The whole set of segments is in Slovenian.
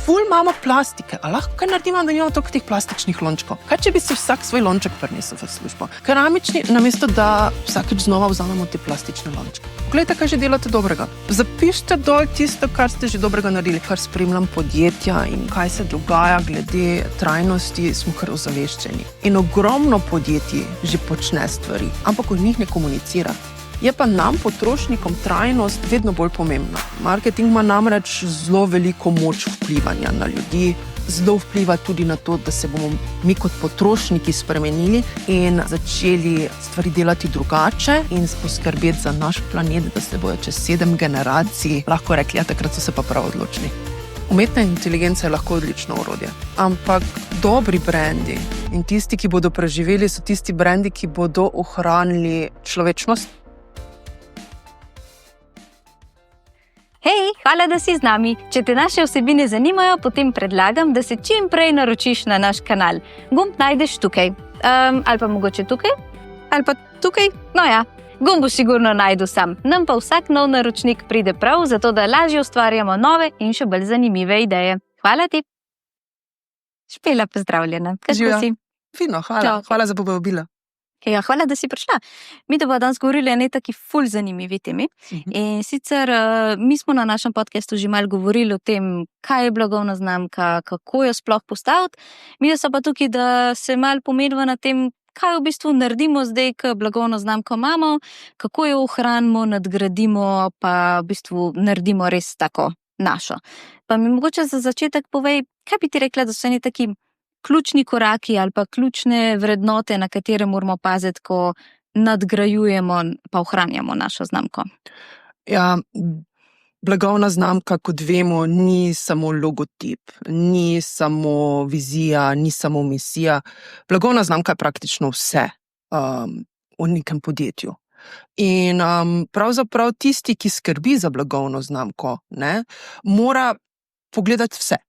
ful imamo plastike, a lahko kaj naredimo, da nimamo toliko teh plastičnih lončkov? Kaj, če bi si vsak svoj lonček prinesel v službo? Keramični, namesto da vsakeč znova vzamemo te plastične lončke. Poglejte, kaj že delate dobrega. Zapišite dol tisto, kar ste že dobrega naredili, kar spremljam podjetja in kaj se dogaja glede trajnosti, smo kar ozaveščeni. In ogromno podjetij že počne stvari, ampak o njih ne komunicira. Je pa nam, potrošnikom, trajnost vedno bolj pomembna. Marketing ima namreč zelo veliko moč vplivanja na ljudi, zelo vpliva tudi na to, da se bomo mi kot potrošniki spremenili in začeli stvari delati drugače in poskrbeti za naš planet, da se bojo čez 7 generacij lahko rekli, ja, takrat so se pa prav odločili. Umetna inteligenca je lahko odlično orodje, ampak dobri brendi in tisti, ki bodo preživeli, so tisti brendi, ki bodo ohranili človečnost. Hej, hvala, da si z nami. Če te naše vsebine zanimajo, potem predlagam, da se čim prej naročiš na naš kanal. Gumb najdeš tukaj. Ali pa mogoče tukaj? Ali pa tukaj? No ja, gumb boš sigurno najdel sam. Nam pa vsak nov naročnik pride prav, zato da lažje ustvarjamo nove in še bolj zanimive ideje. Hvala ti. Špela, pozdravljena. Kako si? Fino, hvala. Hvala za povabilo. Ja, hvala, da si prišla. Mi da bomo danes govorili o taki ful zanimivi temi. In sicer mi smo na našem podcastu že malo govorili o tem, kaj je blagovna znamka, kako jo sploh postaviti. Mi da so pa tukaj, da se malo pomeniva na tem, kaj v bistvu naredimo zdaj, ko blagovno znamko imamo, kako jo ohranimo, nadgradimo, pa v bistvu naredimo res tako našo. Pa mi mogoče za začetek povej, kaj bi ti rekla, da so eni taki ključni koraki ali pa ključne vrednote, na katere moramo paziti, ko nadgrajujemo pa ohranjamo našo znamko? Ja, blagovna znamka, kot vemo, ni samo logotip, ni samo vizija, ni samo misija. Blagovna znamka je praktično vse v nekem podjetju. In pravzaprav tisti, ki skrbi za blagovno znamko, mora pogledati vse.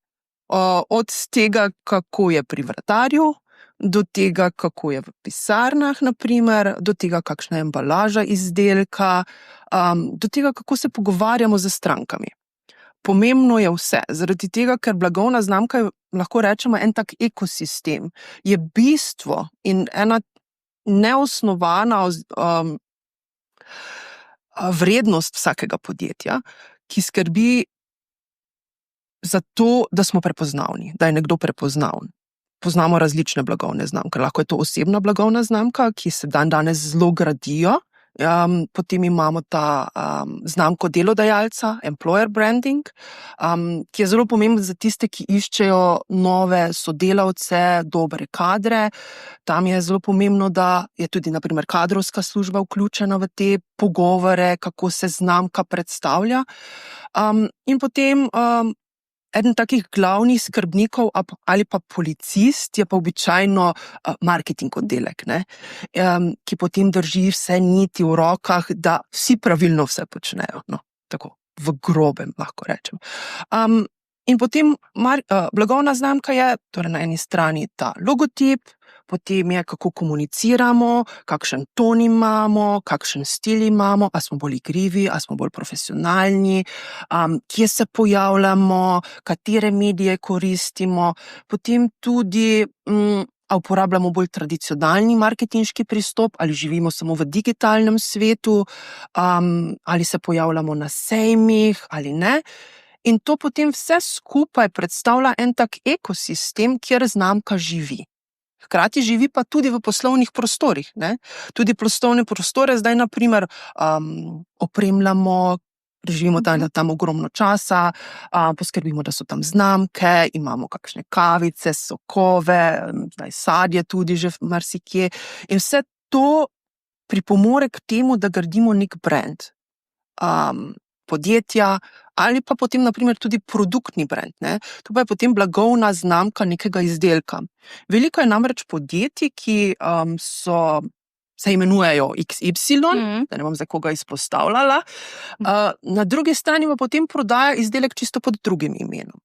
Od tega, kako je pri vratarju, do tega, kako je v pisarnah, naprimer, do tega, kakšna je embalaža izdelka, do tega, kako se pogovarjamo z strankami. Pomembno je vse, zaradi tega, ker blagovna znamka je, lahko rečemo, en tak ekosistem. Je bistvo in ena neosnovana vrednost vsakega podjetja, ki skrbi za to, da smo prepoznavni, da je nekdo prepoznaven. Poznamo različne blagovne znamke. Lahko je to osebna blagovna znamka, ki se danes zelo gradijo. Potem imamo ta znamko delodajalca, employer branding, ki je zelo pomemben za tiste, ki iščejo nove sodelavce, dobre kadre. Tam je zelo pomembno, da je tudi na primer kadrovska služba vključena v te pogovore, kako se znamka predstavlja. In potem eden takih glavnih skrbnikov ali pa policist je pa običajno marketing oddelek, ki potem drži vse niti v rokah, da vsi pravilno vse počnejo. No, tako, v grobem lahko rečem. In potem blagovna znamka je torej na eni strani ta logotip, potem je, kako komuniciramo, kakšen ton imamo, kakšen stil imamo, a smo bolj igrivi, a smo bolj profesionalni, kje se pojavljamo, katere medije koristimo, potem tudi a uporabljamo bolj tradicionalni marketinški pristop, ali živimo samo v digitalnem svetu, ali se pojavljamo na sejmih ali ne. In to potem vse skupaj predstavlja en tak ekosistem, kjer znamka živi. Hkrati živi pa tudi v poslovnih prostorih. Tudi poslovne prostore zdaj, na primer, opremljamo, živimo tam ogromno časa, poskrbimo, da so tam znamke, imamo kakšne kavice, sokove, zdaj sadje tudi že marsikje. In vse to pripomore k temu, da gradimo nek brand. Podjetja ali pa potem na primer tudi produktni brand. To pa je potem blagovna znamka nekega izdelka. Veliko je namreč podjetij, ki se imenujejo XY, da ne bom za koga izpostavljala, na drugi strani pa potem prodaja izdelek čisto pod drugim imenom.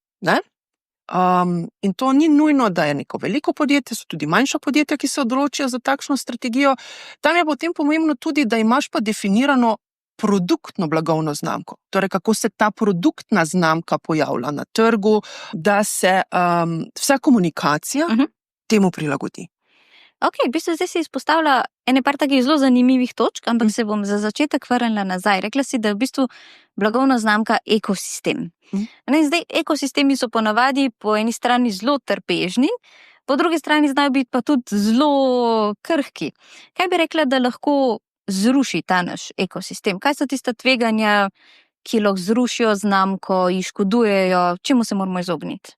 In to ni nujno, da je neko veliko podjetje, so tudi manjša podjetja, ki se odločijo za takšno strategijo. Tam je potem pomembno tudi, da imaš pa definirano produktno blagovno znamko. Torej, kako se ta produktna znamka pojavlja na trgu, da se vsa komunikacija temu prilagodi. Ok, v bistvu zdaj si izpostavila ene par takih zelo zanimivih točk, ampak se bom za začetek vrnila nazaj. Rekla si, da je v bistvu blagovna znamka ekosistem. Zdaj, ekosistemi so ponavadi po eni strani zelo trpežni, po drugi strani znajo biti pa tudi zelo krhki. Kaj bi rekla, da lahko zruši ta naš ekosistem? Kaj so tista tveganja, ki lahko zrušijo znamko, ji škodujejo, čemu se moramo izogniti?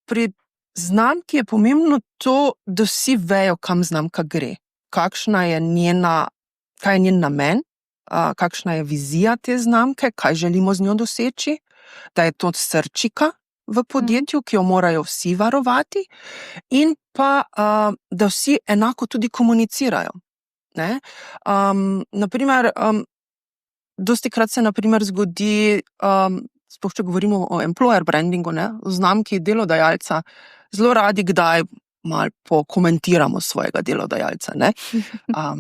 Pri znamki je pomembno to, da vsi vejo, kam znamka gre. Kaj je njen namen, kakšna je vizija te znamke, kaj želimo z njo doseči, da je to srčika v podjetju, ki jo morajo vsi varovati, in pa, da vsi enako tudi komunicirajo. Naprimer, dostikrat se zgodi, sploh če govorimo o employer brandingu, o znamki delodajalca, zelo radi kdaj malo pokomentiramo svojega delodajalca,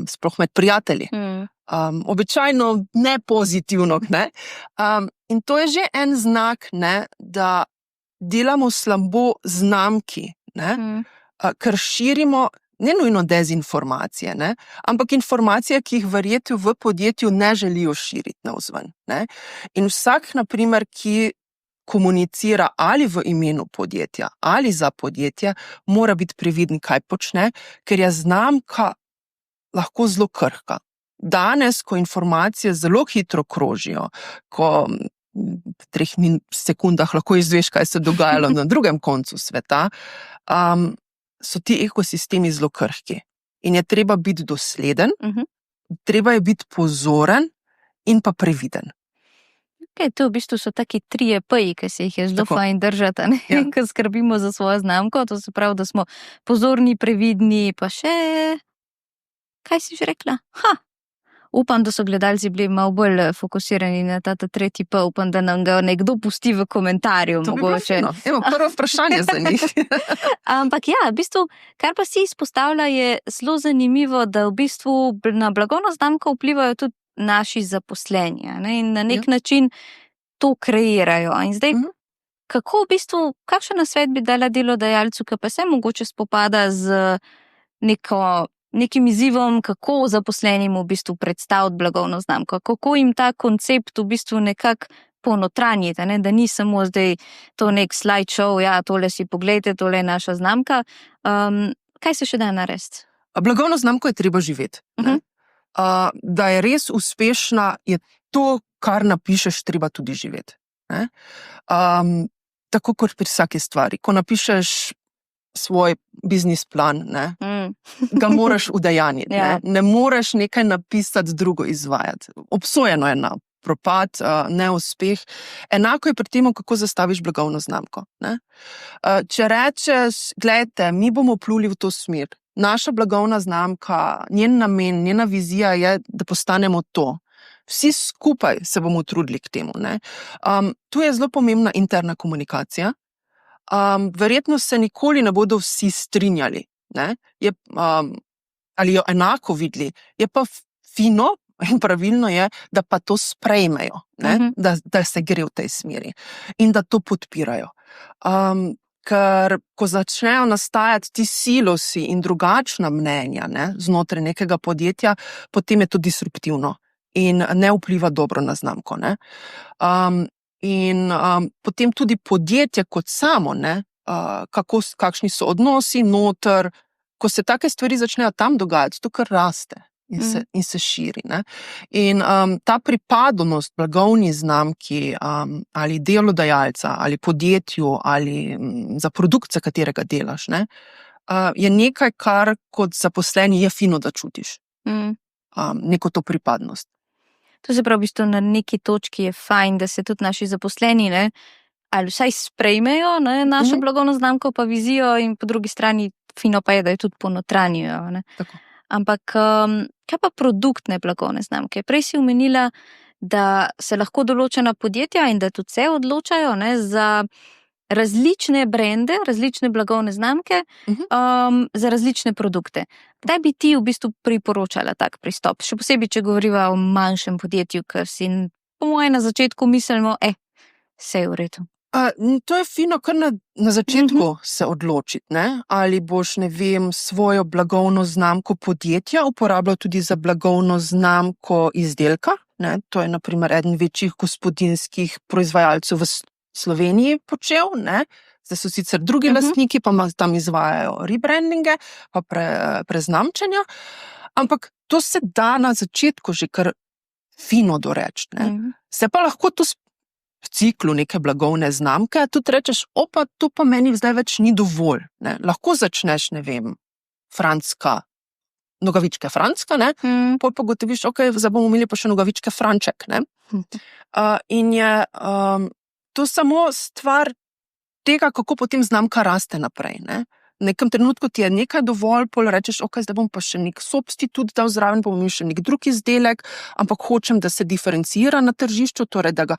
sploh med prijatelji. Običajno ne pozitivno, in to je že en znak, da delamo slabo znamki, ker širimo ne nujno dezinformacije, ampak informacije, ki jih verjetno v podjetju ne želijo širiti navzven. In vsak, naprimer, ki komunicira ali v imenu podjetja ali za podjetje, mora biti previden, kaj počne, ker je znamka lahko zelo krhka. Danes, ko informacije zelo hitro krožijo, ko v 3 sekundah lahko izveš, kaj se je dogajalo na drugem koncu sveta, so ti ekosistemi zelo krhki. In je treba biti dosleden, treba je biti pozoren in pa previden. Okay, to v bistvu so taki 3 P-ji, ki se jih je zelo fajn držati, ko skrbimo za svojo znamko. To se pravi, da smo pozorni, previdni, pa še... Kaj si že rekla? Upam, da so gledalci bili malo bolj fokusirani na ta 3. P. Upam, da nam ga nekdo pusti v komentarju. To mogoče. Evo, prvo vprašanje za njih. Ampak ja, v bistvu, kar pa si izpostavlja, je zelo zanimivo, da v bistvu na blagovno znamko vplivajo tudi naši zaposleni, in na nek način to kreirajo. In zdaj, kako v bistvu, kakšen nasvet bi dala delodajalcu, ki pa se mogoče spopada z nekim izzivom, kako zaposlenim v bistvu predstaviti blagovno znamko, kako jim ta koncept v bistvu nekako ponotranjiti, da ni samo zdaj to nek slideshow, ja, tole si poglejte, tole je naša znamka. Kaj se še da narediti? Blagovno znamko je treba živeti. Da je res uspešna, je to, kar napišeš, treba tudi živeti. Tako kot pri vsaki stvari. Ko napišeš svoj biznis plan, ga moraš udejanjiti. Ne moreš nekaj napisati, drugo izvajati. Obsojeno je na propad, neuspeh. Enako je pri tem, kako zastaviš blagovno znamko. Če rečeš, gledajte, mi bomo pluli v to smer, naša blagovna znamka, njen namen, njena vizija je, da postanemo to. Vsi skupaj se bomo trudili k temu. Tu je zelo pomembna interna komunikacija. Verjetno se nikoli ne bodo vsi strinjali, ali jo enako videli. Je pa fino in pravilno je, da pa to sprejmejo, da se gre v tej smeri in da to podpirajo. Ker ko začnejo nastajati ti silosi in drugačna mnenja znotraj nekega podjetja, potem je to disruptivno in ne vpliva dobro na znamko. Potem tudi podjetje kot samo, kakšni so odnosi noter, ko se take stvari začnejo tam dogajati, to kar raste in se širi. In ta pripadnost blagovni znamki ali delodajalca ali podjetju ali za produkt, za katerega delaš, je nekaj, kar kot zaposleni je fino, da čutiš. Neko to pripadnost. To se pravi, v bistvu na neki točki je fajn, da se tudi naši zaposleni, ali vsaj sprejmejo našo blagovno znamko pa vizijo, in po drugi strani fino pa je, da jo tudi ponotranjijo. Ampak kaj pa produktne blagovne znamke? Prej si omenila, da se lahko določena podjetja in da tudi se odločajo za različne brende, različne blagovne znamke za različne produkte. Kdaj bi ti v bistvu priporočala tak pristop? Še posebej, če govoriva o manjšem podjetju, ker si po moje na začetku mislimo, vse je v redu. To je fino, kar na začetku se odločiti, ne? Ali boš, ne vem, svojo blagovno znamko podjetja uporabljal tudi za blagovno znamko izdelka, ne? To je na primer eden večjih gospodinjskih proizvajalcev v Sloveniji počel, ne? Zdaj so sicer drugi lastniki, pa tam izvajajo rebrandinge, pa preznamčenja, ampak to se da na začetku že kar fino doreči, ne? Se pa lahko to v ciklu neke blagovne znamke, tudi rečeš, to pa meni zdaj več ni dovolj, ne? Lahko začneš, ne vem, Nogavičke Frančka, ne? Pol pa gotoviš, zdaj bomo imeli pa še Nogavičke Franček, ne? In je to samo stvar tega, kako potem znamka raste naprej, ne? V nekem trenutku ti je nekaj dovolj, pol rečeš, zdaj bom pa še nek substitut dal zraven, bom imel še nek drug izdelek, ampak hočem, da se diferencira na tržišču, torej da ga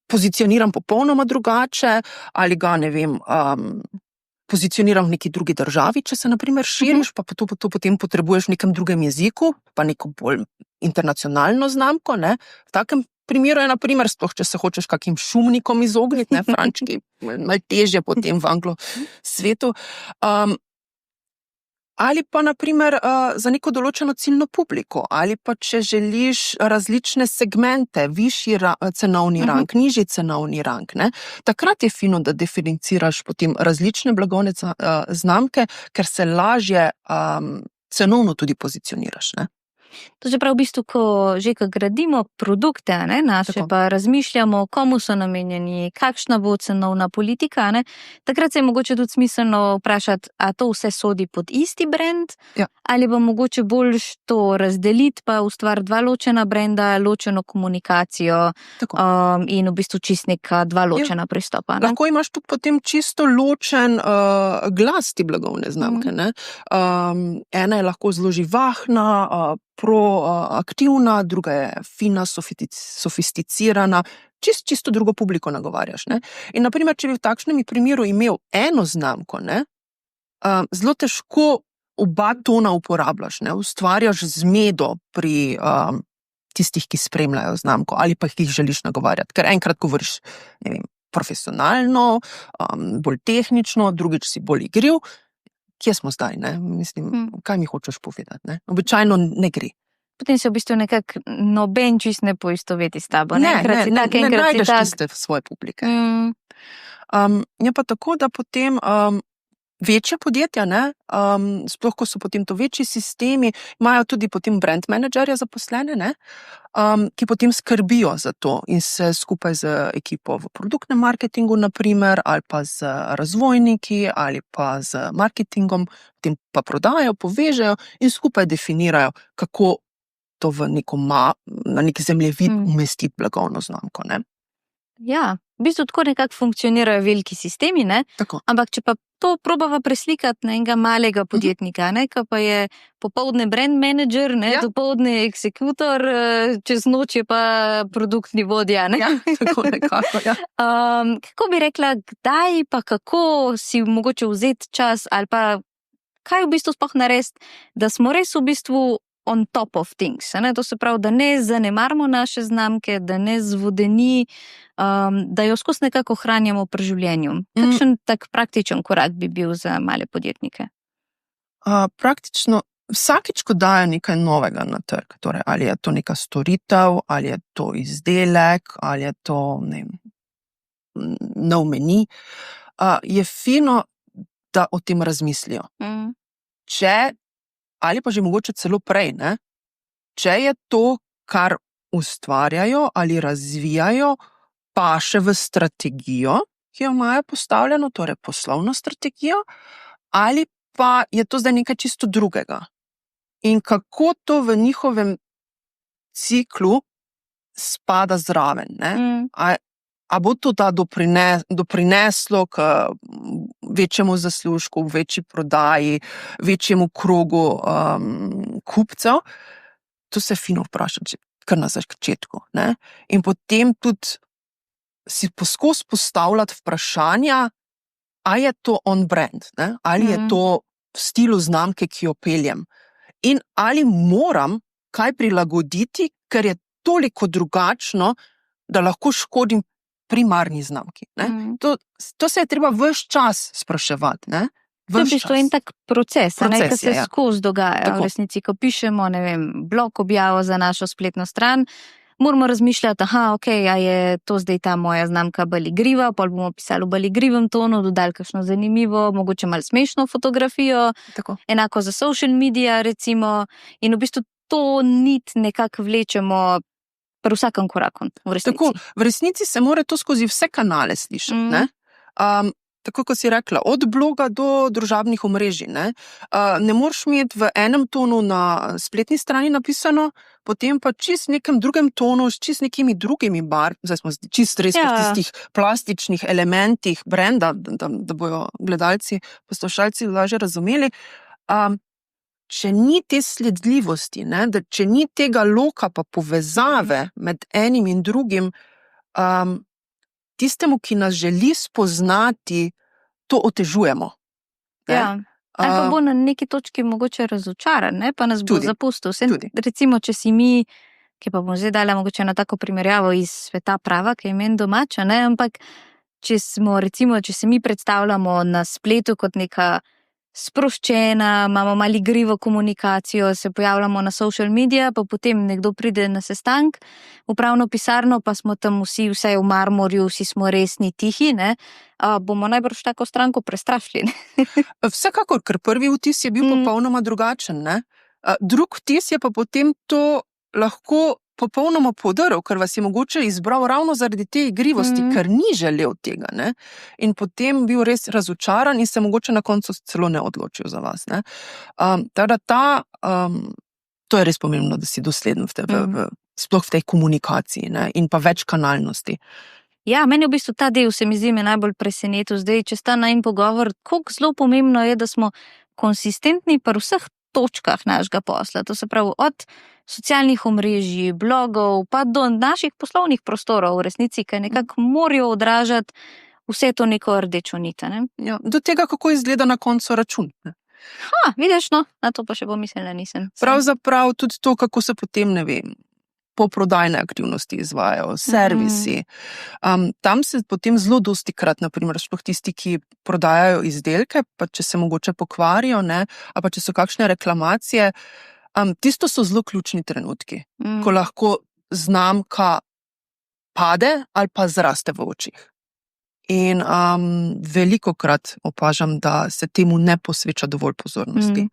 pozicioniram popolnoma drugače, ali ga, ne vem, pozicioniram v neki drugi državi, če se na primer širiš, pa to potem potrebuješ v nekem drugem jeziku, pa neko bolj internacionalno znamko, ne. V takem primeru je, na primer, sploh, če se hočeš kakim šumnikom izogniti, ne, Frančki, malo težje potem v anglo svetu. Ali pa, na primer, za neko določeno ciljno publiko, ali pa če želiš različne segmente, višji cenovni rang, nižji cenovni rang, ne. Takrat je fino, da diferenciraš potem različne blagovne znamke, ker se lažje cenovno tudi pozicioniraš, ne. To že prav v bistvu, ko gradimo produkte, ne, naše, Tako. pa razmišljamo, komu so namenjeni, kakšna bo cenovna politika, ne, takrat se je mogoče tudi smiselno vprašati, a to vse sodi pod isti brand, Ja. ali pa mogoče boljš to razdeliti, pa ustvariti dva ločena brenda, ločeno komunikacijo Tako. in v bistvu čist neka dva ločena pristopa. Ne? Lahko imaš tudi potem čisto ločen glas ti blagovne znamke, ne. Ena je lahko zelo živahna, proaktivna, druga je fina, sofisticirana, čisto drugo publiko nagovarjaš, ne. In na primer, če bi v takšnem primeru imel eno znamko, ne, zelo težko oba tona uporabljaš, ne, ustvarjaš zmedo pri tistih, ki spremljajo znamko, ali pa jih želiš nagovarjati, ker enkrat govoriš, ne vem, profesionalno, bolj tehnično, drugič si bolj igriv. Kje smo zdaj, ne? Mislim, kaj mi hočeš povedati, ne? Običajno ne gre. Potem se v bistvu nekako noben čist ne poistoveti s tabo. Ne tak. najdeš tiste svoje publike. Je pa tako, da potem večja podjetja, ne, sploh ko so potem to večji sistemi, imajo tudi potem brand managerja zaposlene, ne, ki potem skrbijo za to in se skupaj z ekipo v produktnem marketingu, na primer, ali pa z razvojniki, ali pa z marketingom, potem pa prodajo, povežejo in skupaj definirajo, kako to v na nek zemljevid umestiti blagovno znamko, ne. Ja, v bistvu tako nekako funkcionirajo veliki sistemi, ne? Tako. Ampak če pa to probava preslikati na enega malega podjetnika, ne, ki pa je popoldne brand manager, ne, dopoldne eksekutor, čez noč je pa produktni vodja, ne. Ja, tako nekako, ja. Kako bi rekla, kdaj pa kako si mogoče vzeti čas ali pa kaj v bistvu sploh narediti, da smo res v bistvu on top of things, ne? To se pravi, da ne zanemarimo naše znamke, da ne zvodeni, da jo skozi nekako ohranjamo pri življenju. Kakšen tak praktičen korak bi bil za male podjetnike? Praktično vsakič, ko dajo nekaj novega na trg, torej ali je to neka storitev, ali je to izdelek, ali je to, ne vem, nov meni, je fino, da o tem razmislijo. Ali pa že mogoče celo prej, ne? Če je to, kar ustvarjajo ali razvijajo, paše v strategijo, ki jo imajo postavljeno, torej poslovno strategijo, ali pa je to zdaj nekaj čisto drugega. In kako to v njihovem ciklu spada zraven, ne? A bo to doprineslo k večjemu zaslužku, večji prodaji, večjemu krogu kupcev? To se fino vprašati, kar na začetku, ne? In potem tudi si poskus postavljati vprašanja, a je to on brand, ne? Ali je to v stilu znamke, ki jo peljem. In ali moram kaj prilagoditi, ker je toliko drugačno, da lahko škodim primarni znamki. Ne? To se je treba ves čas spraševati. Ne? To je v bistvu en tak proces, ki se skozi dogaja. Tako. V resnici, ko pišemo, blog objavo za našo spletno stran, moramo razmišljati, a je to zdaj ta moja znamka bolj igriva, pol bomo pisali v bolj igrivem tonu, dodali kakšno zanimivo, mogoče malo smešno fotografijo, Tako. Enako za social media recimo, in v bistvu to nit nekako vlečemo pri vsakem koraku v resnici. Tako, v resnici se mora to skozi vse kanale slišati. Ne? Tako kot si rekla, od bloga do družabnih omrežij. Ne moreš imeti v enem tonu na spletni strani napisano, potem pa čist nekem drugem tonu, s čist nekimi drugimi zdaj smo čist res pri tistih plastičnih elementih brenda, da bojo gledalci, poslušalci lažje razumeli. Če ni te sledljivosti, da če ni tega loka pa povezave med enim in drugim, tistemu, ki nas želi spoznati, to otežujemo. Ali pa bo na neki točki mogoče razočaran, pa nas bo zapustil. Recimo, če si mi, ki pa bom zdaj dala mogoče na tako primerjavo iz sveta prava, ki je meni domača, ampak če se mi predstavljamo na spletu kot neka sproščena, imamo malo igrivo komunikacijo, se pojavljamo na social media, pa potem nekdo pride na sestank v pravno pisarno, pa smo tam vsi vse v marmorju, vsi smo resni, tihi, bomo najbrž tako stranko prestrašili. Vsekakor, ker prvi vtis je bil popolnoma drugačen. Drug vtis je pa potem to lahko popolnoma podrl, ker vas je mogoče izbral ravno zaradi te igrivosti, ker ni želel tega. In potem bil res razočaran in se mogoče na koncu celo ne odločil za vas. To je res pomembno, da si dosleden sploh v tej komunikaciji in pa večkanalnosti. Ja, meni v bistvu ta del se mi zdi najbolj presenetil. Zdaj, če sta na en pogovor, koliko zelo pomembno je, da smo konsistentni pri vseh točkah našega posla. To se pravi od socialnih omrežij, blogov, pa do naših poslovnih prostorov v resnici, ki nekako morajo odražati vse to neko rdečo nit. Ja, do tega, kako izgleda na koncu račun. Vidiš, na to pa še pomislila nisem. Pravzaprav tudi to, kako se potem, poprodajne aktivnosti izvajajo, servisi. Tam se potem zelo dostikrat, naprimer, sploh tisti, ki prodajajo izdelke, pa če se mogoče pokvarijo, ali pa če so kakšne reklamacije, tisto so zelo ključni trenutki, ko lahko znamka pade ali pa zraste v očih. In velikokrat opažam, da se temu ne posveča dovolj pozornosti.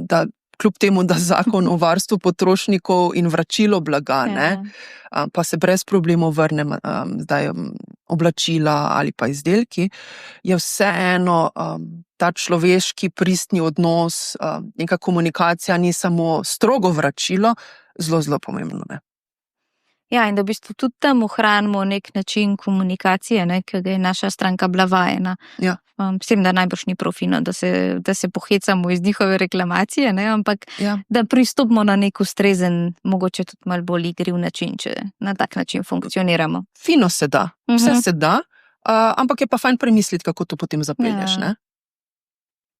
Da kljub temu, da zakon o varstvu potrošnikov in vračilo blaga, pa se brez problemov vrne zdaj oblačila ali pa izdelki, je vseeno ta človeški pristni odnos, neka komunikacija ni samo strogo vračilo, zelo, zelo pomembno. Ja, in da v bistvu tudi tam ohranimo nek način komunikacije, ki ga je naša stranka bila vajena. Ja. Mislim, da najbrž ni profino, da se pohecamo iz njihove reklamacije, ampak da pristopimo na nek ustrezen, mogoče tudi malo bolj igriv način, če na tak način funkcioniramo. Fino se da, vse se da, ampak je pa fajn premisliti, kako to potem zapelješ.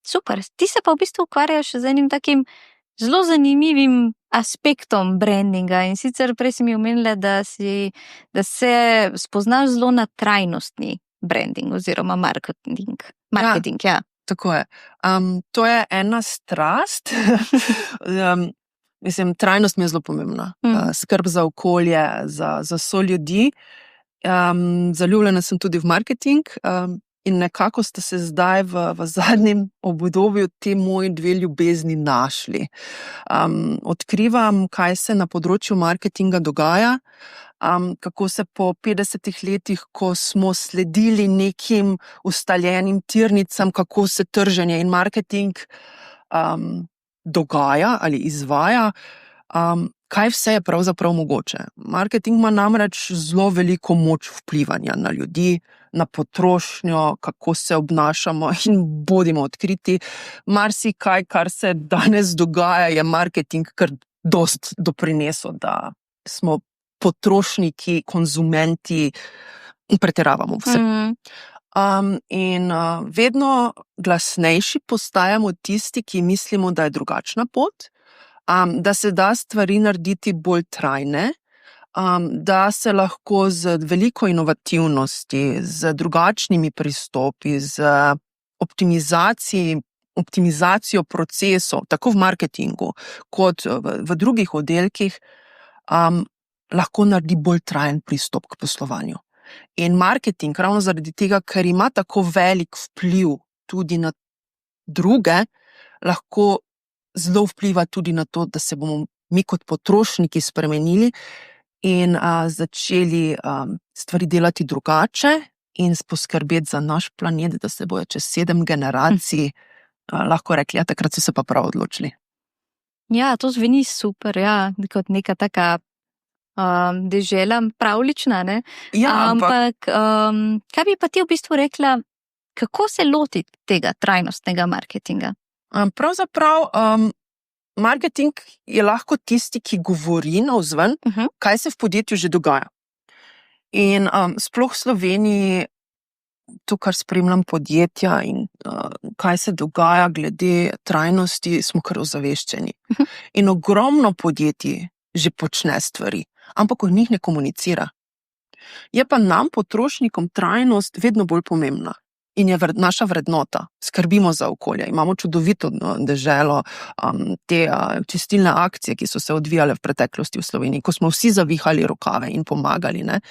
Super, ti se pa v bistvu ukvarjaš z enim takim zelo zanimivim aspektom brandinga, in sicer prej si mi omenila, da se spoznaš zelo na trajnostni branding oziroma marketing. Ja. Tako je. To je ena strast. Trajnost mi je zelo pomembna. Skrb za okolje, za soljudi. Zaljubljena sem tudi v marketing. In nekako sta se zdaj v zadnjem obdobju te moji dve ljubezni našli. Odkrivam, kaj se na področju marketinga dogaja, kako se po 50 letih, ko smo sledili nekim ustaljenim tirnicam, kako se trženje in marketing dogaja ali izvaja, kaj vse je pravzaprav mogoče. Marketing ima namreč zelo veliko moč vplivanja na ljudi, na potrošnjo, kako se obnašamo, in bodimo odkriti. Marsikaj, kar se danes dogaja, je marketing kar dost doprinesel, da smo potrošniki, konzumenti pretiravamo vse. In vedno glasnejši postajamo tisti, ki mislimo, da je drugačna pot, da se da stvari narediti bolj trajne, da se lahko z veliko inovativnosti, z drugačnimi pristopi, z optimizacijo procesov, tako v marketingu kot v drugih oddelkih, lahko naredi bolj trajen pristop k poslovanju. In marketing, ravno zaradi tega, ker ima tako velik vpliv tudi na druge, lahko zelo vpliva tudi na to, da se bomo mi kot potrošniki spremenili in začeli stvari delati drugače in poskrbeti za naš planet, da se bojo čez 7 generacij lahko rekli, takrat so se pa prav odločili. Ja, to zveni super, ja, kot neka taka dežela pravlična, ne? Ja, ampak kaj bi pa ti v bistvu rekla, kako se lotiti tega trajnostnega marketinga? Pravzaprav, marketing je lahko tisti, ki govori navzven, kaj se v podjetju že dogaja. In sploh v Sloveniji, to, kar spremljam podjetja in kaj se dogaja glede trajnosti, smo kar ozaveščeni. In ogromno podjetij že počne stvari, ampak o njih ne komunicira. Je pa nam, potrošnikom, trajnost vedno bolj pomembna in je naša vrednota. Skrbimo za okolje, imamo čudovito deželo, te čistilne akcije, ki so se odvijale v preteklosti v Sloveniji, ko smo vsi zavihali rokave in pomagali. Ne?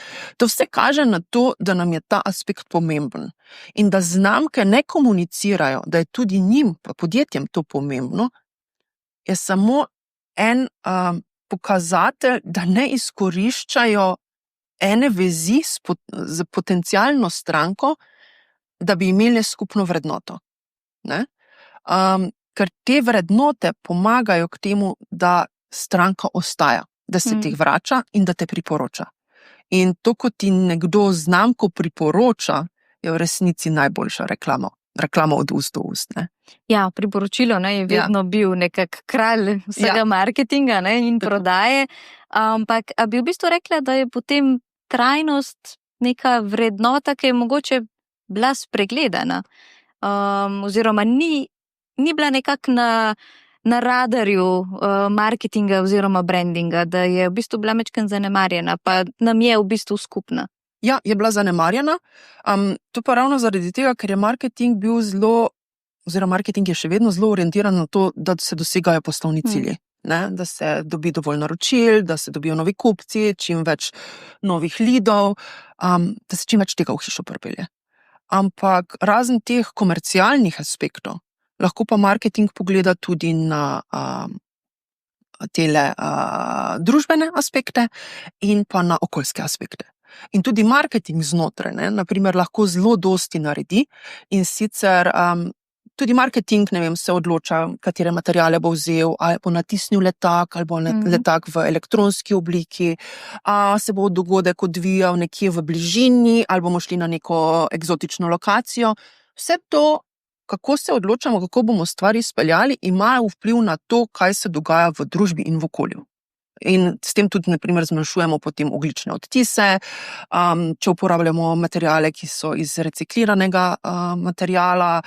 To vse kaže na to, da nam je ta aspekt pomemben in da znamke ne komunicirajo, da je tudi njim, pa podjetjem to pomembno, je samo en pokazatelj, da ne izkoriščajo ene vezi z potencialno stranko, da bi imeli skupno vrednoto. Ne? Ker te vrednote pomagajo k temu, da stranka ostaja, da se ti vrača in da te priporoča. In to, ko ti nekdo znamko priporoča, je v resnici najboljša reklama od ust do ust. Ne? Ja, priporočilo je vedno bil nekak kralj vsega marketinga in prodaje, ampak a bi v bistvu rekla, da je potem trajnost neka vrednota, ki je mogoče bila spregledana, oziroma ni bila nekako na radarju marketinga oziroma brandinga, da je v bistvu bila majčkeno zanemarjena, pa nam je v bistvu skupna. Ja, je bila zanemarjena, to pa ravno zaradi tega, ker je marketing bil marketing je še vedno zelo orientiran na to, da se dosegajo poslovni cilji. Ne? Da se dobi dovolj naročil, da se dobijo novi kupci, čim več novih lidov, da se čim več tega v hišo pripelje. Ampak razen teh komercialnih aspektov, lahko pa marketing pogleda tudi na tele družbene aspekte in pa na okoljske aspekte. In tudi marketing znotraj, naprimer, lahko zelo dosti naredi in sicer tudi marketing, se odloča, katere materiale bo vzel, ali bo natisnil letak, ali bo letak v elektronski obliki, se bo dogodek odvijal nekje v bližini, ali bomo šli na neko eksotično lokacijo. Vse to, kako se odločamo, kako bomo stvari izpeljali, imajo vpliv na to, kaj se dogaja v družbi in v okolju. In s tem tudi, naprimer, zmanjšujemo potem ogljične odtise, če uporabljamo materiale, ki so iz recikliranega materiala,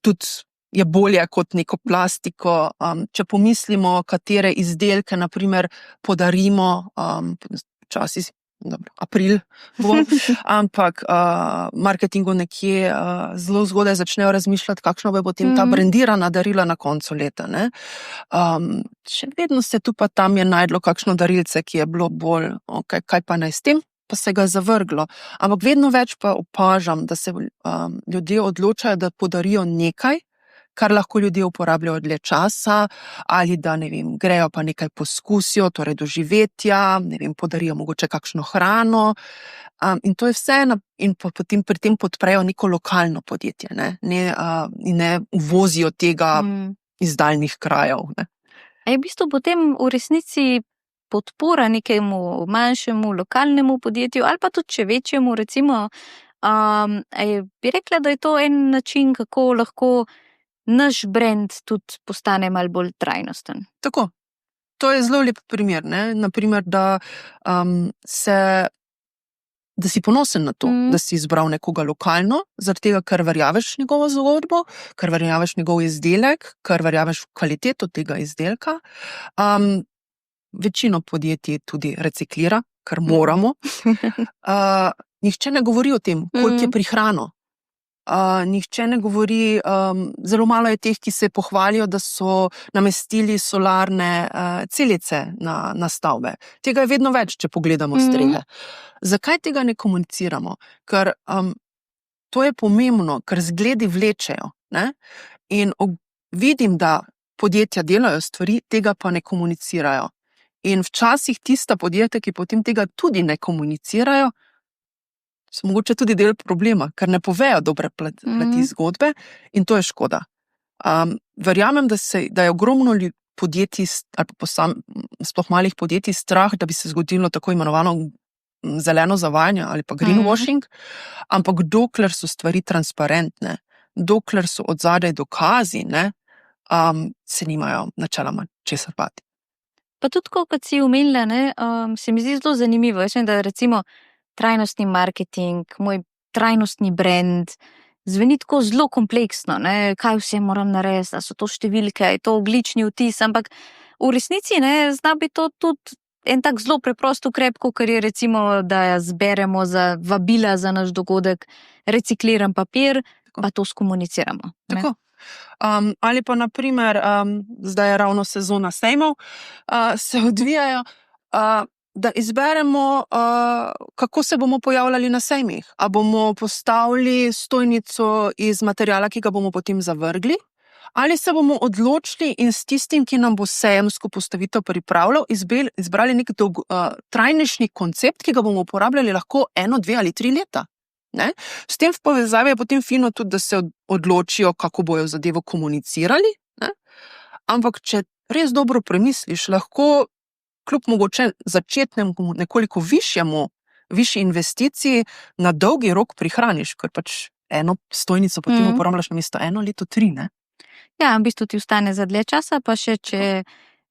tudi je bolje kot neko plastiko. Če pomislimo, katere izdelke, naprimer, podarimo, včasih, april bo, ampak marketingu nekje zelo zgodaj začnejo razmišljati, kakšno bo potem ta brendirana darila na koncu leta. Ne? Še vedno se tu pa tam je najdlo kakšno darilce, ki je bilo bolj, kaj pa naj s tem, pa se ga je zavrglo. Ampak vedno več pa opažam, da se ljudje odločajo, da podarijo nekaj, kar lahko ljudje uporabljajo dlje časa, ali da, grejo pa nekaj poskusijo, torej doživetja, podarijo mogoče kakšno hrano, in to je vse, in potem pri tem podprejo neko lokalno podjetje, in ne uvozijo tega iz daljnih krajev. Ne. A je v bistvu potem v resnici podpora nekemu manjšemu lokalnemu podjetju, ali pa tudi če večjemu, recimo, bi rekla, da je to en način, kako lahko naš brand tudi postane malo bolj trajnosten. Tako. to je zelo lep primer, ne? Naprimer, da si ponosen na to, da si izbral nekoga lokalno, zaradi tega, ker verjameš njegovo zgodbo, ker verjameš njegov izdelek, ker verjameš v kvaliteto tega izdelka. Večino podjetij tudi reciklira, ker moramo. Nihče ne govori o tem, koliko je prihrano. Nihče ne govori, zelo malo je teh, ki se pohvalijo, da so namestili solarne celice na stavbe. Tega je vedno več, če pogledamo strehe. Zakaj tega ne komuniciramo? Ker to je pomembno, ker zgledi vlečejo. Ne? In vidim, da podjetja delajo stvari, tega pa ne komunicirajo. In včasih tista podjetja, ki potem tega tudi ne komunicirajo, so mogoče tudi del problema, ker ne povejo dobre plati zgodbe in to je škoda. Verjamem, da je ogromno podjetij, ali pa sploh malih podjetij strah, da bi se zgodilo tako imenovano zeleno zavajanje ali pa greenwashing, ampak dokler so stvari transparentne, dokler so odzadaj dokazi, ne, se nimajo načeloma česar bati. Pa tudi, kot si omenila, se mi zdi zelo zanimivo. Jaz vem, da recimo trajnostni marketing, moj trajnostni brand, zveni tako zelo kompleksno, ne? Kaj vse moram narediti, da so to številke, je to ogljični vtis, ampak v resnici zna biti to tudi en tak zelo preprost ukrep, kar je recimo, da zberemo za vabila za naš dogodek recikliran papir, pa to skomuniciramo. Tako. Ali pa naprimer, zdaj je ravno sezona sejmov, se odvijajo, da izberemo, kako se bomo pojavljali na sejmih. A bomo postavili stojnico iz materiala, ki ga bomo potem zavrgli, ali se bomo odločili in s tistim, ki nam bo sejemsko postavitev pripravljal, izbrali nek trajnejši koncept, ki ga bomo uporabljali lahko 1, 2 ali 3 leta. Ne? S tem v povezavi je potem fino tudi, da se odločijo, kako bojo zadevo komunicirali. Ne? Ampak, če res dobro premisliš, lahko kljub mogoče začetnemu nekoliko višji investiciji na dolgi rok prihraniš, ker pač eno stojnico potem uporabljaš namesto 1 leto 3, ne? Ja, v bistvu ti ostane za dlje časa, pa še če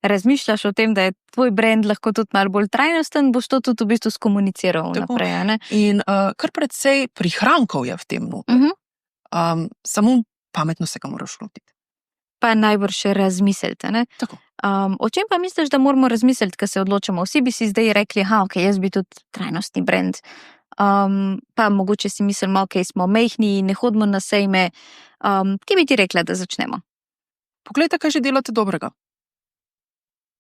razmišljaš o tem, da je tvoj brand lahko tudi malo bolj trajnosten, boš to tudi v bistvu skomuniciral naprej, ne? In kar precej prihrankov je v tem noter. Samo pametno se ga moraš lotiti. Pa najbolj še razmislite, ne? Tako. O čem pa misliš, da moramo razmisliti, ko se odločamo? Vsi bi si zdaj rekli, ok, jaz bi tudi trajnostni brand. Pa mogoče si mislimo, ok, smo mejhni, ne hodimo na sejme. Kje bi ti rekla, da začnemo? Poglejte, kaj že delate dobrega.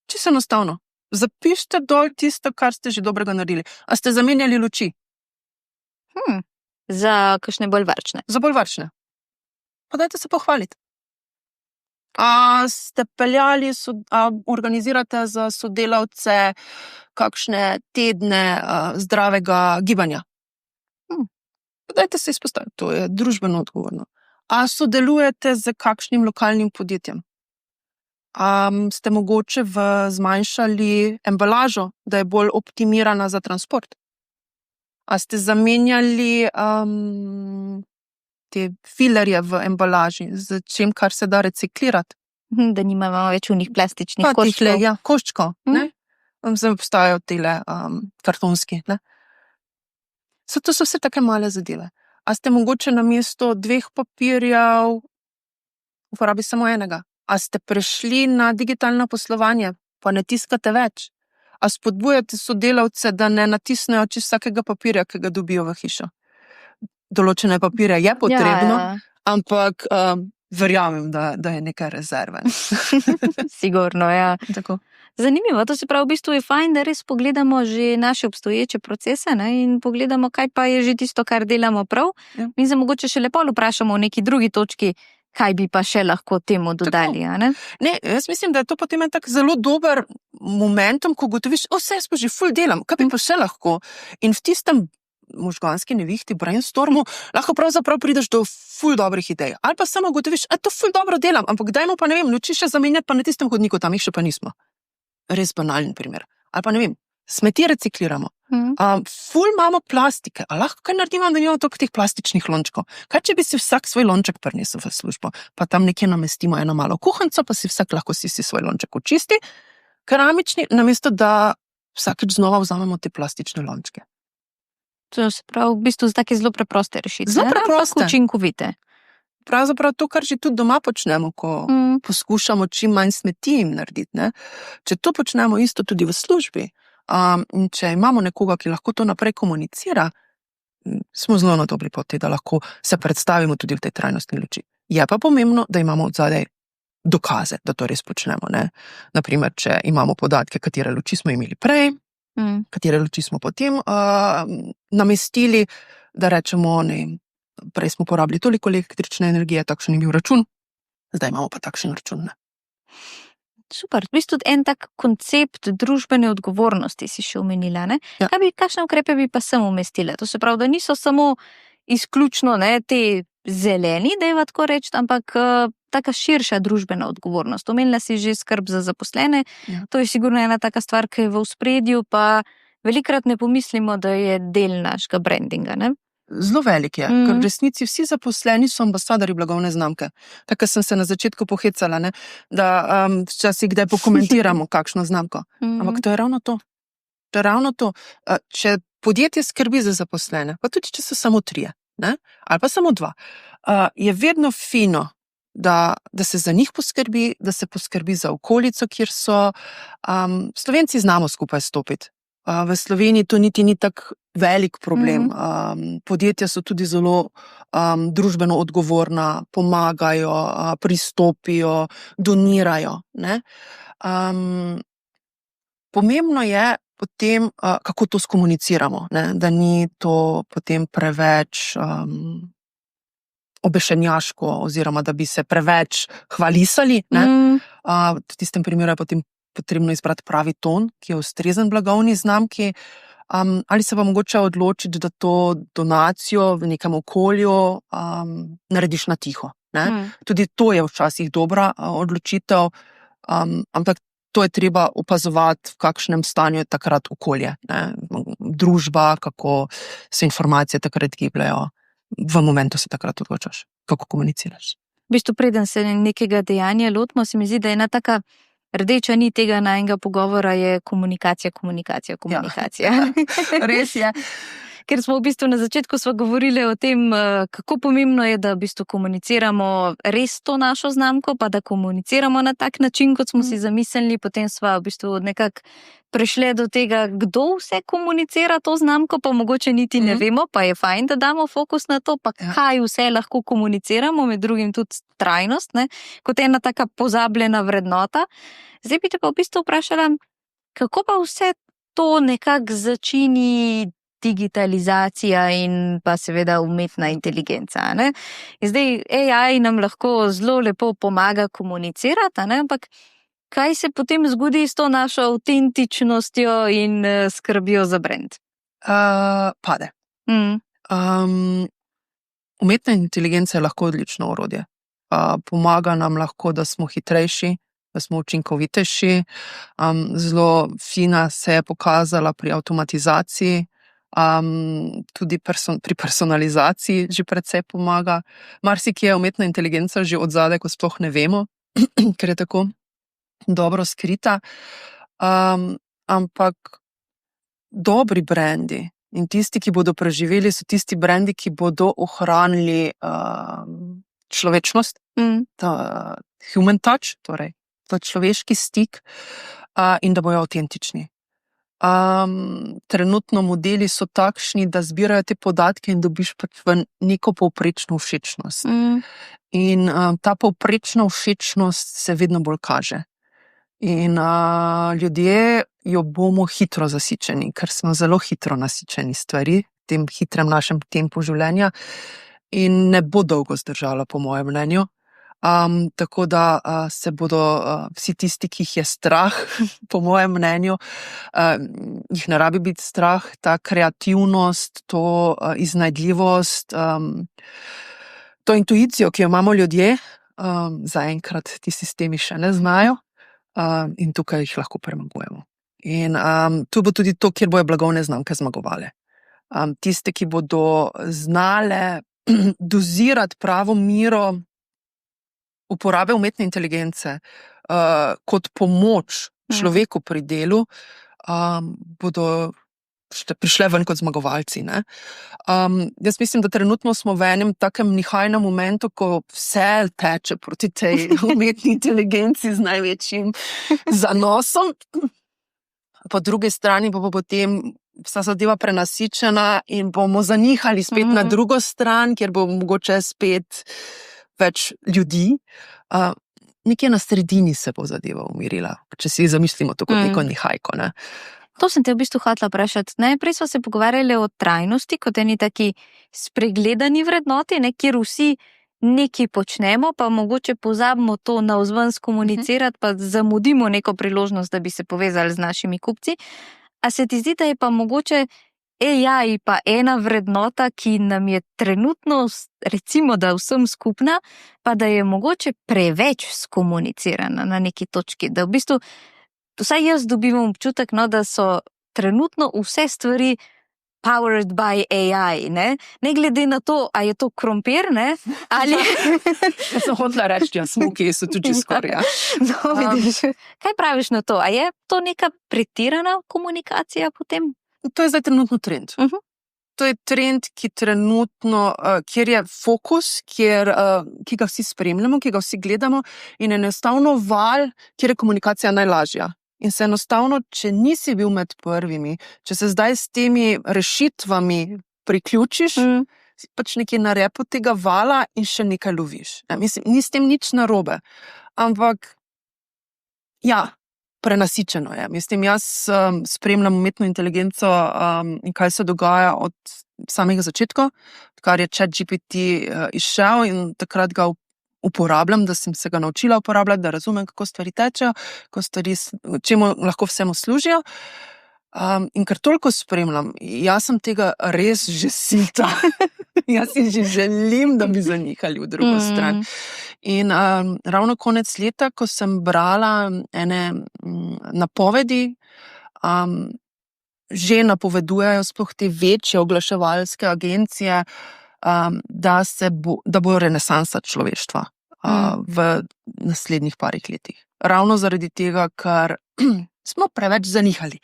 Čisto enostavno. Zapišite dol tisto, kar ste že dobrega naredili. A ste zamenjali luči? Za kakšne bolj varčne? Za bolj varčne. Pa dajte se pohvaliti. A ste peljali, organizirate za sodelavce kakšne tedne zdravega gibanja? Dajte se izpostaviti, to je družbeno odgovorno. A sodelujete z kakšnim lokalnim podjetjem? A ste mogoče zmanjšali embalažo, da je bolj optimirana za transport? A ste zamenjali te filerje v embalaži, z čem, kar se da reciklirati? Da nimamo več unih plastičnih koščkov. Ja, koščkov, ne? Zdaj obstajajo tele kartonski, ne? To so vse take male zadeve. A ste mogoče namesto 2 papirjev uporabi samo enega? A ste prešli na digitalno poslovanje, pa ne tiskate več? A spodbujate sodelavce, da ne natisnejo čisto vsakega papirja, ki ga dobijo v hišo? Določene papirje je potrebno, ampak verjamem, da je nekaj rezerve. Sigurno, ja. Tako. Zanimivo, to se pravi, v bistvu je fajn, da res pogledamo že naše obstoječe procese, ne, in pogledamo, kaj pa je že tisto, kar delamo prav. Ja. In se mogoče še lepo vprašamo v neki drugi točki, kaj bi pa še lahko temu dodali. Ne? Ne, jaz mislim, da je to potem en tak zelo dober momentum, ko gotoviš, vse jaz pa že ful delam, kaj bi pa še lahko. In v tistem možganski nevihti, brainstormu, lahko pravzaprav prideš do ful dobrih idej. Ali pa samo gotoviš, to ful dobro delam, ampak dajmo pa, ne vem, luči še zamenjati pa na tistem hodniku, tam jih še pa nismo. Res banalen primer. Ali pa, ne vem, smeti recikliramo. Ful imamo plastike, a lahko kaj naredimo, da nimamo toliko teh plastičnih lončkov? Kaj, če bi si vsak svoj lonček prinesel v službo, pa tam nekje namestimo eno malo kuhanco, pa si vsak lahko si svoj lonček očisti, Keramični, namesto da vsakeč znova vzamemo te plastične lončke. To se pravi, v bistvu take zelo preproste rešitve. Zelo preproste. Ampak učinkovite. Pravzaprav to, kar že tudi doma počnemo, ko poskušamo čim manj smeti jim narediti. Ne? Če to počnemo isto tudi v službi, in če imamo nekoga, ki lahko to naprej komunicira, smo zelo na dobri poti, da lahko se predstavimo tudi v tej trajnostni luči. Je pa pomembno, da imamo odzadaj dokaze, da to res počnemo. Ne? Naprimer, če imamo podatke, katere luči smo imeli prej, katere luči smo potem namestili, da rečemo, prej smo porabili toliko električne energije, takšen je bil račun, zdaj imamo pa takšen račun. Ne? Super, v bistvu en tak koncept družbene odgovornosti si še omenila, ne? Ja. Kakšne ukrepe bi pa sem umestila? To se pravi, da niso samo izključno te zeleni, dajva tako reči, ampak taka širša družbena odgovornost. Omenila si že skrb za zaposlene, Ja. To je sigurno ena taka stvar, ki je v ospredju, pa velikrat ne pomislimo, da je del našega brandinga, ne? Zelo velik je, ker v resnici vsi zaposleni so ambasadorji blagovne znamke. Tako sem se na začetku pohecala, ne? Da včasih kdaj pokomentiramo kakšno znamko. Ampak to je ravno to. To je ravno to. Če podjetje skrbi za zaposlene, pa tudi če so samo 3, ne? Ali pa samo 2, je vedno fino, da se za njih poskrbi, da se poskrbi za okolico, kjer so. Slovenci znamo skupaj stopiti. V Sloveniji to niti ni tak velik problem. Podjetja so tudi zelo družbeno odgovorna, pomagajo, pristopijo, donirajo. Ne? Pomembno je potem, kako to skomuniciramo, ne? Da ni to potem preveč obešenjaško oziroma da bi se preveč hvalisali. Ne? V tistem primeru je potem potrebno izbrati pravi ton, ki je ustrezen blagovni znamki, ali se pa mogoče odločiti, da to donacijo v nekem okolju narediš na tiho. Ne? Tudi to je včasih dobra odločitev, ampak to je treba opazovati, v kakšnem stanju je takrat okolje, ne? Družba, kako se informacije takrat gibljajo. V momentu se takrat odločaš, kako komuniciraš. V bistvu, preden se nekega dejanja lotimo, se mi zdi, da je ena taka rdeča nit tega najnega pogovora je komunikacija. Ja. Res je. Ker smo v bistvu na začetku sva govorili o tem, kako pomembno je, da v bistvu komuniciramo res to našo znamko, pa da komuniciramo na tak način, kot smo si zamislili, potem sva v bistvu nekako prišli do tega, kdo vse komunicira to znamko, pa mogoče niti ne vemo, pa je fajn, da damo fokus na to, pa kaj vse lahko komuniciramo, med drugim tudi trajnost, ne, kot ena taka pozabljena vrednota. Zdaj bi te pa v bistvu vprašala, kako pa vse to nekako začini digitalizacija in pa seveda umetna inteligenca, ne? In zdaj AI nam lahko zelo lepo pomaga komunicirati, ne? Ampak kaj se potem zgodi s to našo avtentičnostjo in skrbijo za brand? Pade. Umetna inteligenca je lahko odlično orodje. Pomaga nam lahko, da smo hitrejši, da smo učinkovitejši. Zelo fina se je pokazala pri avtomatizaciji, tudi pri personalizaciji že precej pomaga. Marsikje je umetna inteligenca že od zadaj, ko sploh ne vemo, ker je tako dobro skrita. Ampak dobri brendi in tisti, ki bodo preživeli, so tisti brendi, ki bodo ohranili človečnost, human touch, torej ta človeški stik, in da bojo avtentični. Trenutno modeli so takšni, da zbirajo te podatke in dobiš pač v neko povprečno všečnost. In ta povprečna všečnost se vedno bolj kaže. In ljudje jo bomo hitro zasičeni, ker smo zelo hitro nasičeni stvari, v tem hitrem našem tempu življenja, in ne bo dolgo zdržala, po mojem mnenju. Tako da se bodo vsi tisti, ki jih je strah, po mojem mnenju, jih ne rabi biti strah, ta kreativnost, to iznajdljivost, to intuicijo, ki jo imamo ljudje, zaenkrat ti sistemi še ne znajo, in tukaj jih lahko premagujemo. In tu bo tudi to, kjer bojo blagovne znamke zmagovale. Tiste, ki bodo znale dozirati pravo mero uporabe umetne inteligence kot pomoč človeku pri delu, bodo prišle ven kot zmagovalci. Ne? Jaz mislim, da trenutno smo v enem takem nihajnem momentu, ko vse teče proti tej umetni inteligenci z največjim zanosom. Po drugi strani pa bo potem vsa zadeva prenasičena in bomo zanihali spet na drugo stran, kjer bo mogoče spet več ljudi. Nekje na sredini se bo zadeva umirila, če si zamislimo to kot neko nihajko. Ne? To sem te v bistvu hotela vprašati. Najprej smo se pogovarjali o trajnosti, kot eni taki spregledani vrednoti, kjer vsi nekaj počnemo, pa mogoče pozabimo to navzven skomunicirati, pa zamudimo neko priložnost, da bi se povezali z našimi kupci. A se ti zdi, da je pa mogoče AI pa ena vrednota, ki nam je trenutno, recimo, da vsem skupna, pa da je mogoče preveč skomunicirana na neki točki, da v bistvu vsaj jaz dobivam občutek, da so trenutno vse stvari powered by AI, ne glede na to, a je to krompir, ne, ali... Jaz sem hotela reči, smuki so tudi skoraj. Kaj praviš na to? A je to neka pretirana komunikacija potem? To je zdaj trenutno trend. To je trend, ki trenutno, kjer je fokus, ki ga vsi spremljamo, ki ga vsi gledamo in enostavno val, kjer je komunikacija najlažja. In se enostavno, če nisi bil med prvimi, če se zdaj s temi rešitvami priključiš, si pač nekje na repu tega vala in še nekaj loviš. Mislim, ni s tem nič narobe. Ampak, prenasičeno je. Mislim, jaz spremljam umetno inteligenco in kaj se dogaja od samega začetka, kar je ChatGPT izšel in takrat ga uporabljam, da sem se ga naučila uporabljati, da razumem, kako stvari tečejo, čemu lahko vsemu služijo. In ker toliko spremljam, jaz sem tega res že sita. Jaz si že želim, da bi zanihali v drugo stran. In ravno konec leta, ko sem brala ene napovedi, že napovedujejo sploh te večje oglaševalske agencije, da bo renesansa človeštva v naslednjih parih letih. Ravno zaradi tega, ker smo preveč zanihali.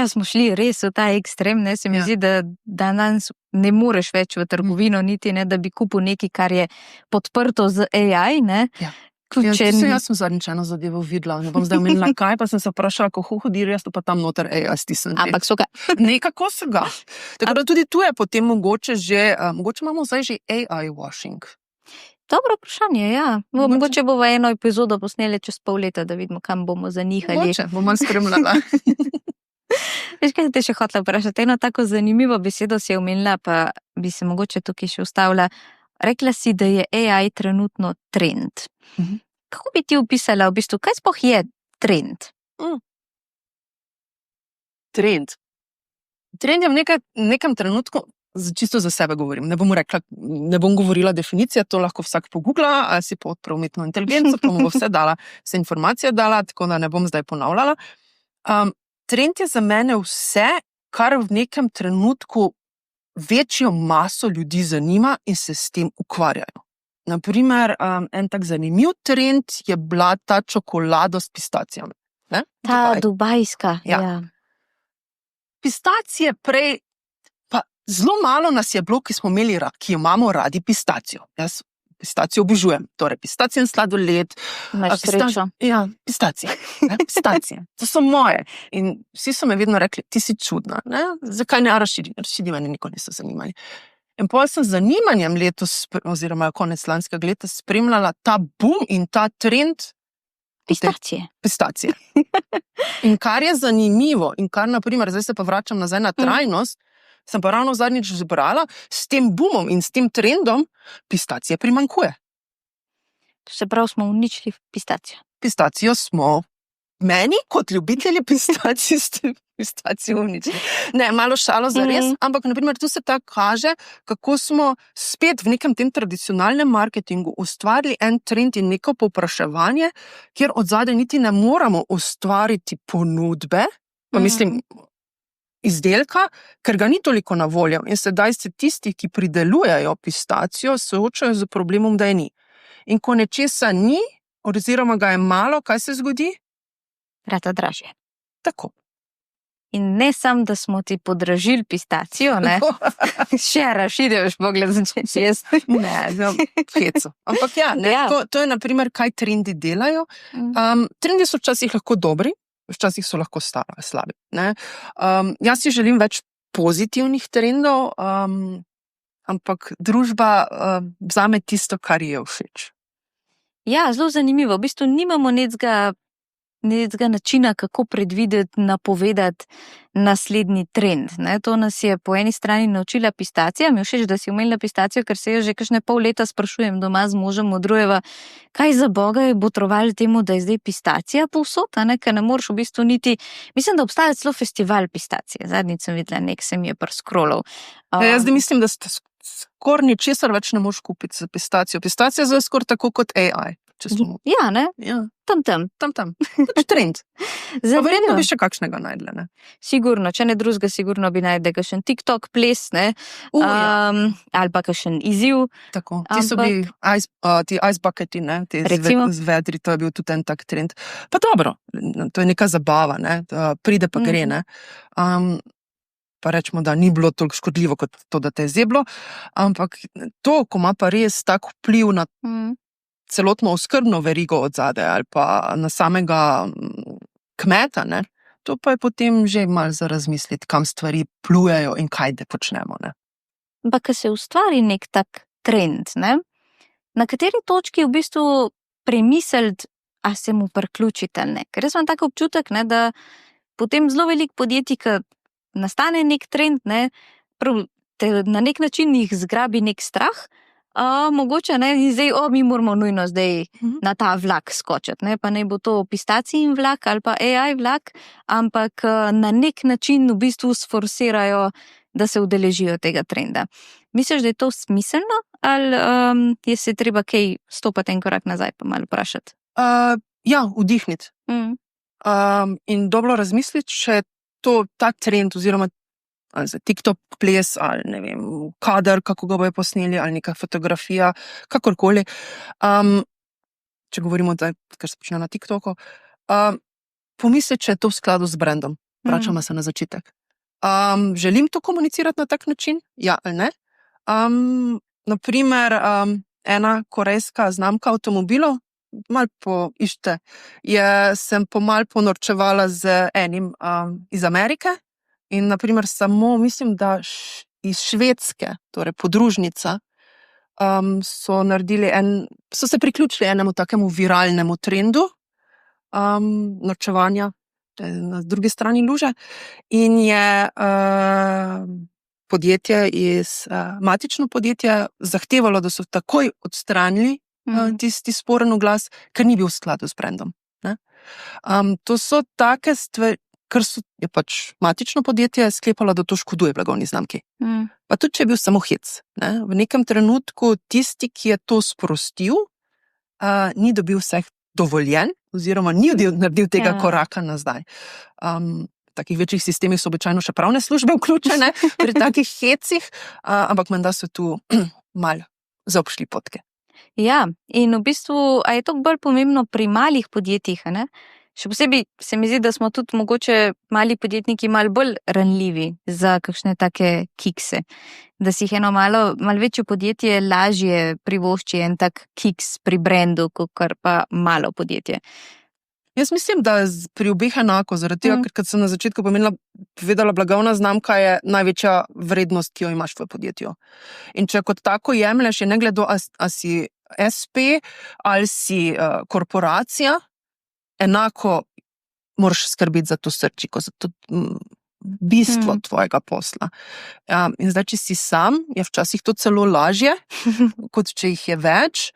Smo šli res v ta ekstrem, ne, se mi zdi, da danes ne moreš več v trgovino niti, ne, da bi kupil nekaj, kar je podprto z AI, ne. Jaz sem zadnjič eno zadevo videla, ne bom zdaj omenila kaj, pa sem se vprašala, kako hodir, jaz to pa tam noter AI stisnem. Ampak so ga. Nekako so ga. Tako da tudi tu je potem mogoče imamo zdaj že AI washing. Dobro vprašanje, Mogoče bomo eno epizodo posneli čez pol leta, da vidimo, kam bomo zanihali. Mogoče, bomo spremljala. Veš, kaj te še hotela vprašati? Eno tako zanimivo besedo si je omenila, pa bi se mogoče tukaj še ustavila. Rekla si, da je AI trenutno trend. Kako bi ti opisala v bistvu, kaj sploh je trend? Trend je v nekem trenutku, čisto za sebe govorim, ne bom govorila definicija, to lahko vsak pogugla, ali si pa odpre umetno inteligenco, pa mu bo vse informacije dala, tako da ne bom zdaj ponavljala. Trend je za mene vse, kar v nekem trenutku večjo maso ljudi zanima in se s tem ukvarjajo. Naprimer, en tak zanimiv trend je bila ta čokolada s pistacijami. Ta dubajska, Pistacije prej, pa zelo malo nas je bilo, ki imamo radi pistacijo. Jaz pistacijo obožujem, torej pistacijen sladoled. Imaš srečo. Pistacije. To so moje. In vsi so me vedno rekli, ti si čudna, ne? Zakaj ne razširi mene nikoli niso zanimali. In potem sem z zanimanjem letos, oziroma konec lanskega leta, spremljala ta boom in ta trend pistacije. In kar je zanimivo, in kar, naprimer, zdaj se pa vračam nazaj na trajnost, sem pa ravno zadnjič zbrala, s tem boomom in s tem trendom pistacije primanjkuje. Se pravi, smo uničili pistacijo. Pistacijo smo. Meni, kot ljubitelji pistacij, ste pistacijo uničili. Ne, malo šalo zares, ampak naprimer tu se tako kaže, kako smo spet v nekem tem tradicionalnem marketingu ustvarili en trend in neko povpraševanje, kjer od zadaj niti ne moramo ustvariti ponudbe, pa mislim, izdelka, ker ga ni toliko na voljo. In sedaj se tisti, ki pridelujejo pistacijo, soočajo z problemom, da je ni. In ko nečesa ni, oziroma ga je malo, kaj se zgodi? rata dražje. Tako. In ne samo, da smo ti podražili pistacijo, ne, še razširjaš pogled začeti jesti. Ne, heco. Ampak ja, ne, Ja. to je naprimer, kaj trendi delajo. Trendi so včasih lahko dobri, včasih so lahko slabi. Ne. Jaz si želim več pozitivnih trendov, ampak družba vzame tisto, kar ji je všeč. Ja, zelo zanimivo. V bistvu nimamo necega načina, kako predvideti, napovedati naslednji trend. Ne? To nas je po eni strani naučila pistacija. Mi je všeč, da si omenila pistacijo, ker se jo že kakšne pol leta sprašujem doma z možem modrujeva, kaj za boga je botrovali temu, da je zdaj pistacija povsod, ker ne moreš v bistvu niti... Mislim, da obstaja celo festival pistacije. Zadnjič sem videla, nek se mi je preskrolal. Jaz zdaj mislim, da skoraj ničesar več ne moreš kupiti za pistacijo. Pistacija je zdaj skoraj tako kot AI. Ja, ne? Ja. Tam. Pač trend. Zanimivo. Verjetno bi še kakšnega najdla, ne? Sigurno, če ne drugega, sigurno bi najdel kakšen TikTok ples, ne? Ja. Ali pa kakšen izziv. Tako, ti so bili ti ice bucketi, ne? Ti z vedri, to je bil tudi en tak trend. Pa dobro, to je neka zabava, ne? Pride pa gre, ne? Pa rečemo, da ni bilo toliko škodljivo kot to, da te je zeblo, ampak to, ko ima pa res tak vpliv na celotno oskrbno verigo od zadaj ali pa na samega kmeta, ne? To pa je potem že malo za razmisliti, kam stvari plujejo in kaj da počnemo. Ne? Pa, ko se ustvari nek tak trend, ne? Na kateri točki v bistvu premisliti, a se mu priključiti ali ne? Ker jaz imam tak občutek, ne, da potem zelo veliko podjetij, ki nastane nek trend, ne, na nek način jih zgrabi nek strah, mogoče ne, in zdaj, mi moramo nujno zdaj na ta vlak skočiti, ne, pa ne bo to pistacijin vlak ali pa AI vlak, ampak na nek način v bistvu sforsirajo, da se udeležijo tega trenda. Misliš, da je to smiselno ali je se treba kaj stopati en korak nazaj pa malo vprašati? Ja, vdihniti. In dobro razmisliti, če ta trend oziroma ali za TikTok ples, ali ne vem, kader, kako ga bojo posneli, ali neka fotografija, kakorkoli. Če govorimo, da kar se počne na TikToku, pomisli, če je to v skladu z brandom. Vračamo se na začetek. Želim to komunicirati na tak način? Ja ali ne? Naprimer, ena korejska znamka avtomobilov, malo poiščite, sem malo ponorčevala z enim iz Amerike, in naprimer samo, mislim, da iz Švedske, torej podružnica, so se priključili enemu takemu viralnemu trendu norčevanja na drugi strani luže in je matično podjetje zahtevalo, da so takoj odstranili tisti sporen oglas, ker ni bil v skladu z brandom. Ne? To so take stvari, ker je pač matično podjetje sklepalo, da to škoduje blagovni znamki. Pa tudi, če je bil samo hec. Ne? V nekem trenutku tisti, ki je to sprostil, ni dobil vseh dovoljen, oziroma ni naredil tega koraka nazaj. V takih večjih sistemih so običajno še pravne službe vključene pri takih hecih, ampak menda so tu malo zaobšli potke. Ja, in v bistvu, a je to bolj pomembno pri malih podjetjih, ne? Še posebej se mi zdi, da smo tudi mogoče mali podjetniki malo bolj ranljivi za kakšne take kikse. Da si jih eno malo večje podjetje lažje privošči en tak kiks pri brendu, kot pa malo podjetje. Jaz mislim, da je pri obeh enako, zaradi tega, ker kot sem na začetku povedala, blagovna znamka je največja vrednost, ki jo imaš v podjetju. In če kot tako jemlješ, je ne glede, a si SP ali si korporacija, enako moraš skrbeti za to srčiko, za to bistvo tvojega posla. In zdaj, če si sam, je včasih to celo lažje, kot če jih je več,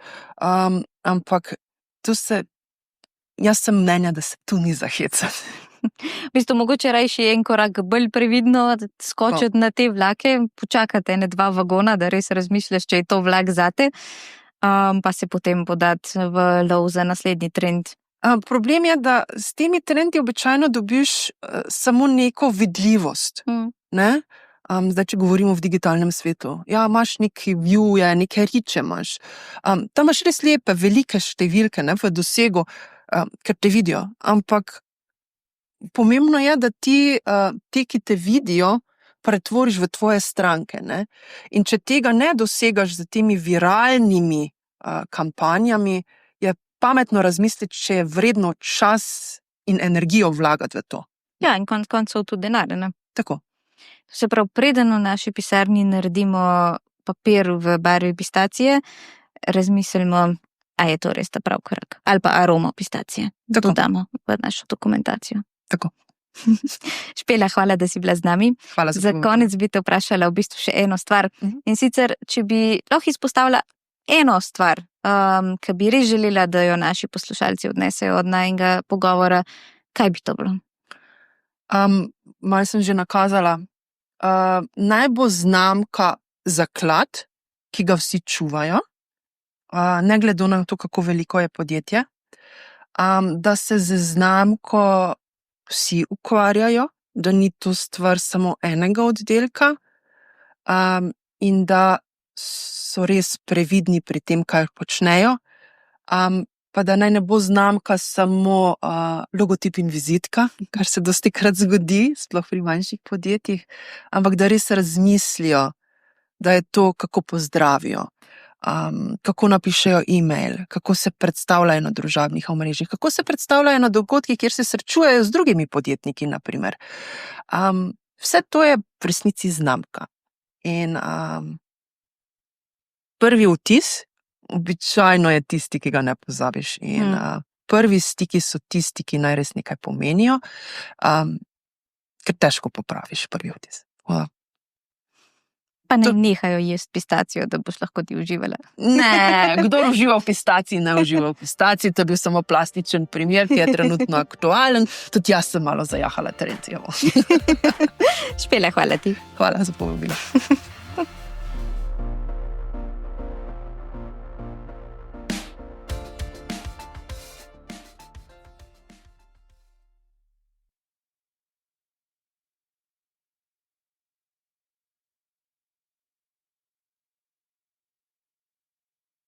ampak jaz sem mnenja, da se tu ni za hecati. V bistvu mogoče rajši en korak bolj previdno skočiti na te vlake, počakati 1-2 vagona, da res razmišljaš, če je to vlak zate, pa se potem podati v lov za naslednji trend. Problem je, da s temi trendi običajno dobiš samo neko vidljivost. Ne? Zdaj, če govorimo v digitalnem svetu. Ja, imaš neki view-je, neke riče imaš. Tam imaš res lepe, velike številke, ne, v dosegu, ker te vidijo. Ampak pomembno je, da ti, ki te vidijo, pretvoriš v tvoje stranke, ne? In če tega ne dosegaš z temi viralnimi kampanjami, je pametno razmisliti, če je vredno čas in energijo vlagati v to. Ja, in konec koncev tudi denar, ne? Tako. Se pravi, preden v naši pisarni naredimo papir v barvi pistacije, razmislimo, a je to res ta prav korak. Ali pa aromo pistacije. Tako. Dodamo v našo dokumentacijo. Tako. Špela, hvala, da si bila z nami. Hvala za konec bi te vprašala v bistvu še eno stvar. In sicer, če bi lahko izpostavila eno stvar, ki bi res želela, da jo naši poslušalci odnesejo od najnega pogovora, kaj bi to bilo? Malo sem že nakazala. Naj bo znamka zaklad, ki ga vsi čuvajo, ne glede na to, kako veliko je podjetje, da se z znamko vsi ukvarjajo, da ni to stvar samo enega oddelka, in da so res previdni pri tem, kaj počnejo, pa da naj ne bo znamka samo logotip in vizitka, kar se dostikrat zgodi, sploh pri manjših podjetjih, ampak da res razmislijo, da je to, kako pozdravijo, kako napišejo e-mail, kako se predstavljajo na družabnih omrežjih, kako se predstavljajo na dogodkih, kjer se srečujejo z drugimi podjetniki, naprimer. Vse to je v resnici znamka. In prvi vtis običajno je tisti, ki ga ne pozabiš. In prvi stiki so tisti, ki naj res nekaj pomenijo, ker težko popraviš prvi vtis. Pa ne nehajo jesti pistacijo, da boš lahko ti uživala. Ne, kdo uživa v pistaciji, ne uživa v pistaciji, to je bil samo plastičen primer, ki je trenutno aktualen. Tudi jaz sem malo zajahala trend. Špela, hvala ti. Hvala za povabilo.